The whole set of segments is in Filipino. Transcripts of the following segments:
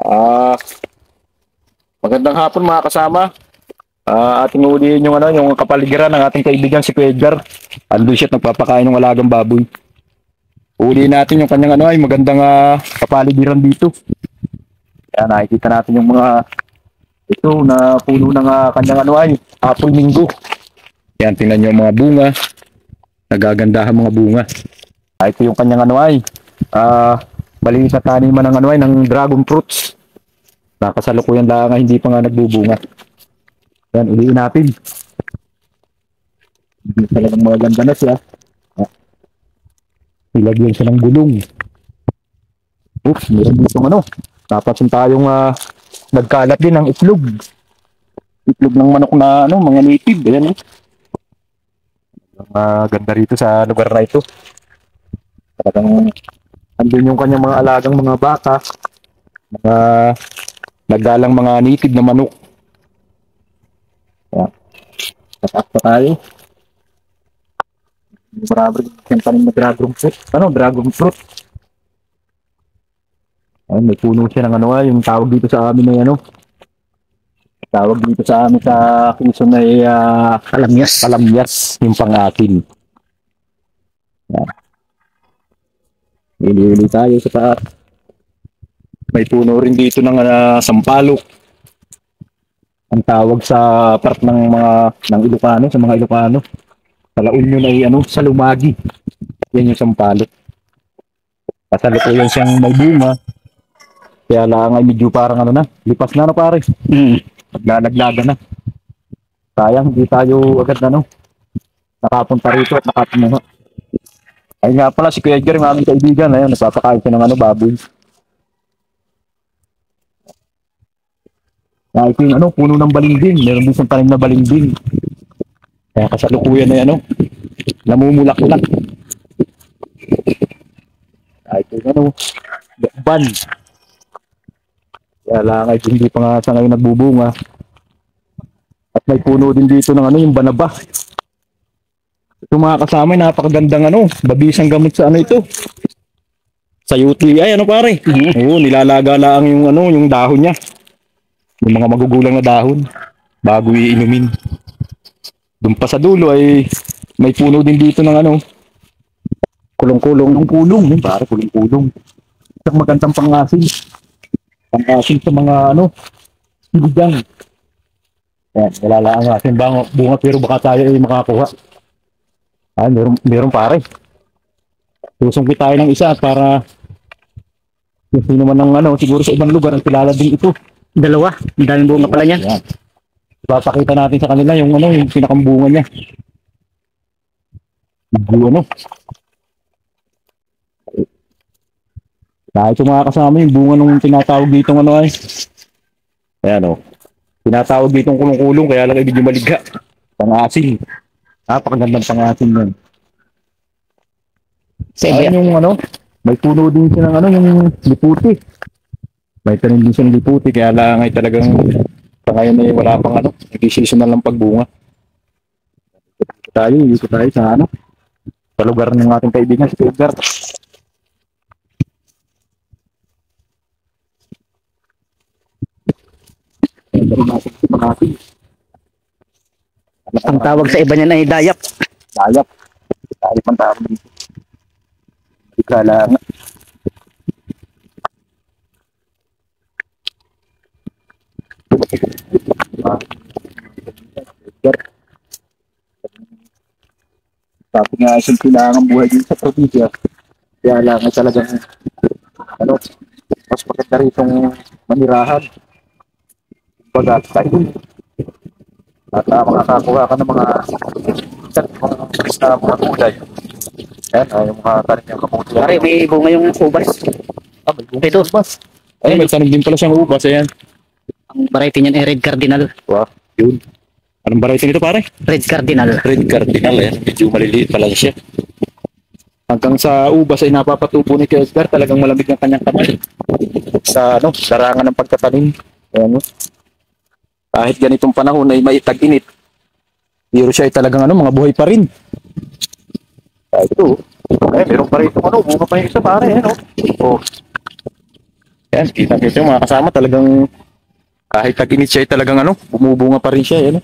Ah, Magandang hapon mga kasama. Ating ulihin yung yung kapaligiran ng ating kaibigan si Kuya Edgar. Andun siya at nagpapakain ng alagang baboy. Ulihin natin yung kanyang ay magandang kapaligiran dito. Kaya nakikita natin yung mga ito na puno ng kanyang ay apple minggo. Yan, tingnan nyo yung mga bunga. Nagagandahan mga bunga. Ito yung kanyang ay maliit na taniman ng ay ng dragon fruits. Nakasalukuyan lang hindi pa nga nagbubunga. Yan, uliin natin. Hindi talagang maganda na siya. Ilagyan siya ng gulong. Oops, meron dito napasin tayong nagkalat din ng itlog. Itlog ng manok na mga native. Ayan ganda rito sa lugar na ito. Talagang andun yung kanyang mga alagang mga baka. Mga nagdalang mga native na manok. Ayan. Tatak pa tayo. Marami yung tanim na dragon fruit. Dragon fruit. Ay, may puno siya ng yung tawag dito sa amin ay tawag dito sa amin sa Quezon ay kalamyas. Kalamyas yung pang-akin. Yan. Ili tayo sa taas. May puno rin dito ng sampalok. Ang tawag sa part ng mga ng Ilocano, sa mga Ilocano. Sa La Union ay sa Lumagi. Yan yung sampalok. Kasalukuyan siyang may bunga. Kaya lang ay medyo parang lipas na pare. Naglalaglaga na. Sayang, hindi tayo agad nakapunta rito at nakapunuha. Ay nga pala si Kuya Edgar, yung aming kaibigan. Ayun, nagpapakain siya ng baboy. Ito yung puno ng balimbing. Meron din siyang tanim na balimbing. Kaya kasalukuyan na namumulak-ulak. Ito yung ban. Kaya lang ay hindi pa nga sa ngayon nagbubunga. At may puno din dito ng yung banaba. Ito mga kasama ay napakagandang babisang gamot sa ito. Sa UTI ay pare. Oo, nilalaga lang yung dahon niya. Yung mga magugulang na dahon bago iinumin. Doon pa sa dulo ay may puno din dito ng kulong-kulong ng kulong, pare, kulong-kulong. Isang magandang pangasin. Pangasin sa mga siligang. Yan, nilalaan natin bunga pero baka tayo ay makakuha. Meron pare. Susungkit tayo ng isa para kung sino man ng siguro sa ibang lugar ang kilala din ito. Dalawa, ang daming bunga pala niya. Yan. Papakita natin sa kanila yung yung pinakambunga niya. Ito mga kasama yung bunga nung tinatawag dito ay. Ayan tinatawag dito kulong-kulong kaya lang ay medyo maligha. Pangasin. Napakagandang pangasin yan. Ayan yung may puno din siya ng yung liputi. May tanim din siya ng liputi kaya lang ay talagang sa ngayon ay wala pang nag-seasonal lang pagbunga. Dito tayo sa sa lugar ng ating kaibigan si Edgar. Ang tawag sa iba niyan ay dayap. Dayap. Dayap ang tawag dito. Ikala nga. Sabi nga isang kailangan buhay din sa probinsya. Kaya lang ay talagang mas maganda ritong manirahan. Bagat tayo. At makakakuha ka ng mga mga kulay. Ayan, yung mga tanim niyang kamuti. Pare, may bunga yung ubas. May bunga ito. Ubas. Ay, may tanim din pala siyang ubas. Ayan. Ang variety niyan ay Red Cardinal. Wow, yun. Anong variety nito pare? Red Cardinal. Red Cardinal. Ayan, medyo maliliit pala siya. Hanggang sa ubas ay napapatubo ni Kuya Edgar. Talagang malamig ang kanyang kamay. Sa larangan ng pagtatanim. Ayan kahit ganitong panahon ay may tag-init. Pero siya ay talagang mga buhay pa rin. Ito. Eh, meron pa rin itong ano, bunga pa yung isa pare, ano. Oh. Yan, kita-kita yung mga kasama talagang kahit tag-init siya, talagang ano, bumubunga pa rin siya, ano.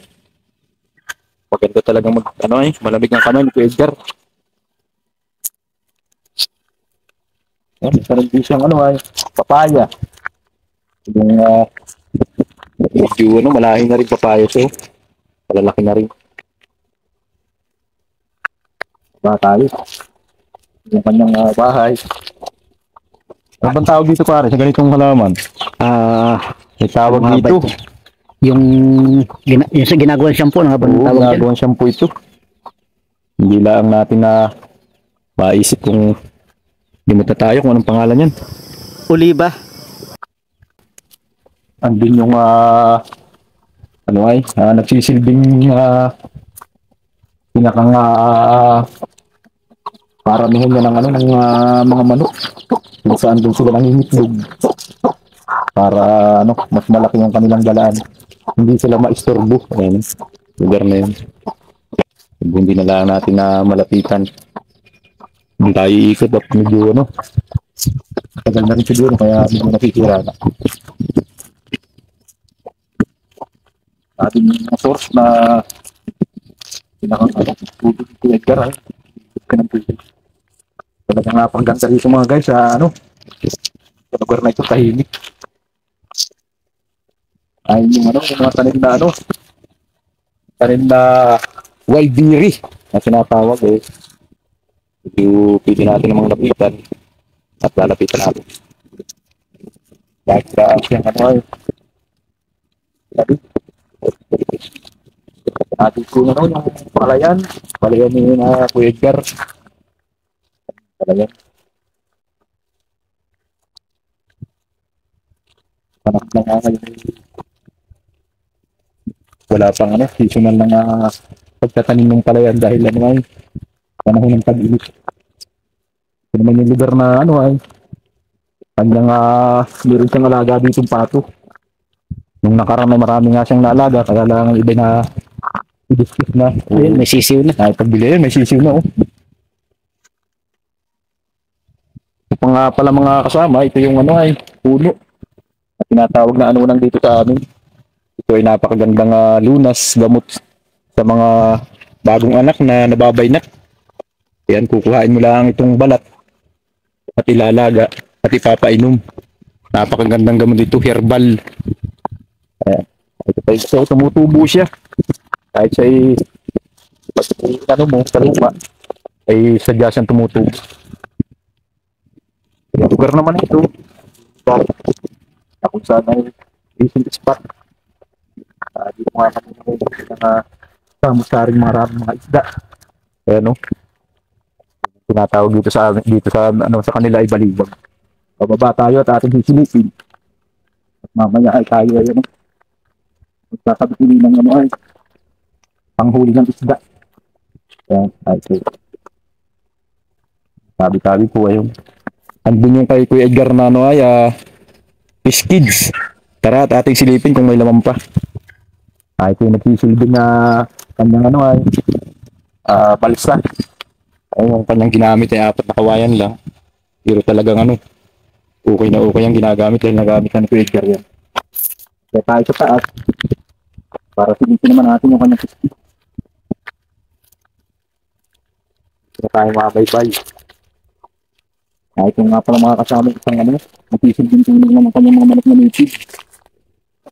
Maganda talagang ano malamig ng kamay ni Kuya Edgar. Yan, meron din siyang ano papaya. Yung medyo ano, malaking na rin papaya siya. Malalaki na rin. Ba tayo. Yung kanyang bahay. Ano bang tawag dito pare sa ganitong halaman? May tawag Ang dito. haba yung, yung sa ginagawa ng shampoo, ano nga ba ang Oo, tawag dyan? ginagawang shampoo ito. Hindi lang natin na maisip kung limot na tayo kung anong pangalan yan. Oliba. Andun yung nagsisilbing pinakang paramihan niya ng ano ng mga manok. Kung saan doon sila nangingitlog para ano mas malaki yung kanilang galaan. Hindi sila maistorbo. Ayan, lugar na yun. Hindi na lang natin na malapitan. Hindi tayo iikot at medyo ano. Tagal na rin siguro kaya medyo nakikira na. Ating source na pinakang tubig ni Edgar ka ng tubig. Talagang napakaganda dito mga guys sa ano sa lugar na ito tahimik. Ay yung ano yung mga tanim na wild berry na sinatawag pili natin ng mga lapitan at lalapitan natin. Dahil sa siyang ano sabi atin ko yung palayan ni Kuya Edgar. Palayan. Panak na nga ngayon. Wala pang ano, seasonal na nga pagtatanim ng palayan dahil ano ay panahon ng tag-init. Ito naman yung lugar na ano ay hanggang meron siyang alaga dito yung pato. Nung nakaraan ay marami nga siyang naalaga kaya lang iba na i-discuss na. Ayun, may sisiw na. Ay, pagbili yun, may sisiw na Ito pa nga pala mga kasama, ito yung ano ay puno. At tinatawag na ano lang dito sa amin. Ito ay napakagandang lunas, gamot sa mga bagong anak na nababaynat. Yan, kukuhain mo lang itong balat at ilalaga at ipapainom. Napakagandang gamot dito, herbal. Ayan. Ito pa ito, tumutubo siya. Kahit siya'y pag ano mo sa lupa, ay sadya siyang tumutubo. Yung lugar naman ito, kung saan ay recent spot. Di mo nga kami samusaring maraming mga isda. Ayan tinatawag dito sa ano sa kanila ay balibag. Bababa tayo at ating sisilipin. At mamaya ay tayo ay magkakabili ng ano ay panghuli ng isda. Ayan, ay so. Tabi-tabi po ayun. Andun yung kay Kuya Edgar na ano ay Fish Kids. Tara at ating silipin kung may laman pa. Ito yung nagsisilbing kanyang ano ay balsa. Ay yung kanyang ginamit ay 4 na kawayan lang. Pero talagang ano okay na okay ang ginagamit dahil nagamit na ni Kuya Edgar yan. Kaya tayo sa taas para silipin naman natin yung kanyang fish kids. Kaya tayo makabaybay. Ito nga pala mga kasama isang ano, magsisilbing tulong naman kanyang mga manok na native.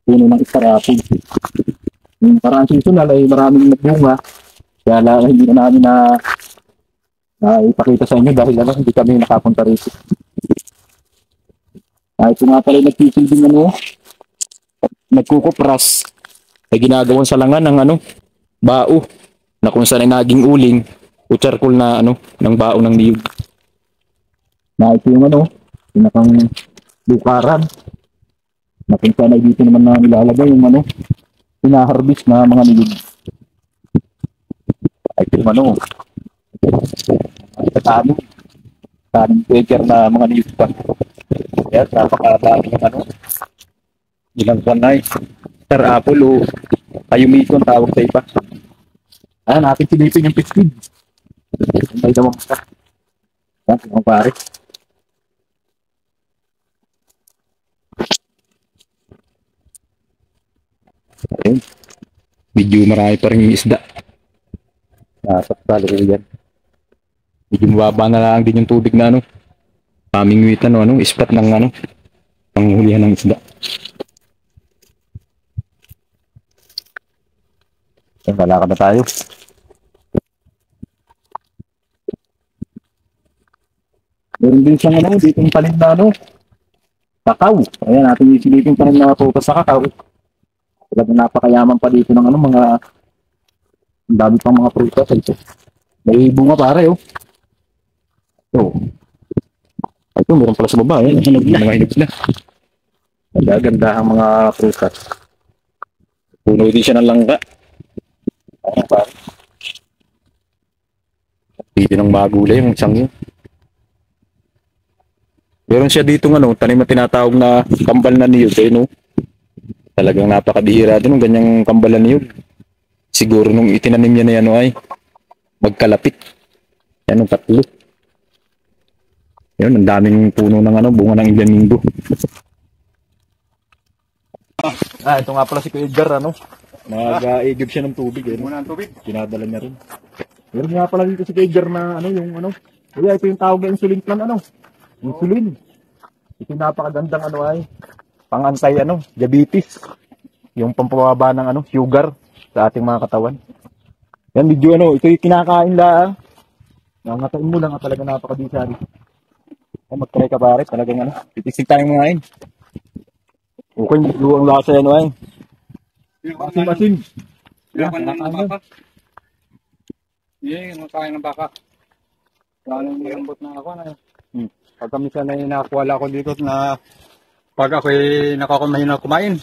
Puno ng istarapon. Yung parang seasonal ay maraming nagbunga. Kaya lang hindi na namin na ipakita sa inyo dahil ano, hindi kami nakapunta rito. Ito nga pala yung nagsisilbing ano, nagkukupras. Ay ginagawang salangan ng ano, bao. Na kung saan ay naging uling o charcoal na ano, ng bao ng niyog. Na ito yung ano, pinakang lukaran. Na kung saan ay dito naman na nilalagay yung ano, pinaharbis na mga niyog. Ito yung ano, tatanong Edgar na mga niyog pa. Kaya napakadami yung ano, ilang buwan na Sir Apple o Ayumito ang tawag sa iba. Ayan, natin silipin yung 15. May damang ka. Yan, mga pare. Ayun. Medyo marami pa rin yung isda. Nasa talo ko yan. Medyo mababa na lang din yung tubig na ano. Aming wit ano, spot ng ano, panghulihan ng isda. Ayun, lalakad na tayo. Meron din siyang ano, dito yung panig na ano, kakao. Ayan, natin isilipin pa rin na pupas sa kakao. Talagang napakayaman pa dito ng ano, mga, ang dami pang mga prutas. Ito. May bunga pare, oh. Ito. Ito, meron pala sa baba, eh. Mga hinog na. Magaganda ang mga prutas. Puno din siya ng langka. Ayan, pare. Dito ng magulay, yung isang yun. Meron siya dito ano, tanim na tinatawag na kambal na niyog, eh, no? Talagang napakabihira din ng ganyang kambal na niyog. Siguro nung itinanim niya na yan, ay magkalapit. Yan ang tatlo. Yun, ang daming puno ng ano, bunga ng Indian Minggo. Ito nga pala si Kuya Edgar, ano? Nag-aigib siya ng tubig, eh. Muna ng tubig? Pinadala niya rin. Meron nga pala dito si Kuya Edgar na, ano, yung ano, kaya ito yung tawag na insulin plan, ano? Insulin. Ito yung napakagandang ano ay pang-antay ano, diabetes. Yung pampababa ng ano, sugar sa ating mga katawan. Yan medyo ano, ito yung kinakain lang. Nangatain mo lang at talaga napakadisari. Ay, mag-try ka pare, talagang ano, titisig tayong mga ayin. Okay, medyo ang lasa yan ay. Masin-masin. Pinakain ng baka. Yan, yung kain ng baka. Lalo nilambot na ako na. Pagka minsan ay nakakuwala ko dito na pag ako'y nakakumahina kumain.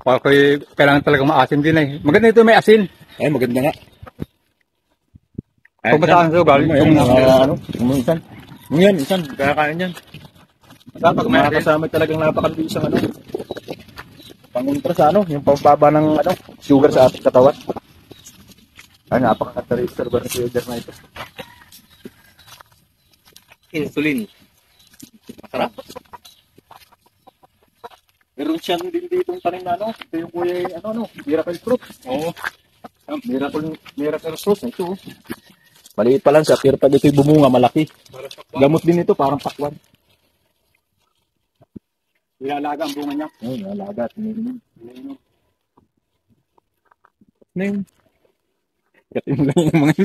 Pag ako'y kailangan talaga maasin din eh. Maganda ito may asin. Ay, maganda nga. Kung bataan sa ugal, Yung ano, yung isan. Yan, isan, kakain yan. Dapat may Mga asin. kasama talagang napakabisang ano. Panguntra sa ano, yung pambaba ng ano, sugar sa ating katawan. Ay, napaka-character ba na si Edgar na ito? Insulin. Masarap. Meron siya din dito yung tanim na ano, ito yung kuya, ano, miracle fruit. Oo. Miracle fruit, ito. Oh. Maliit pa lang siya, pero pag ito'y bumunga, malaki. Gamot din ito, parang pakwan. Ilalaga ang bunga niya. Ayun, nalagat. Ning. Katin mo lang yung mga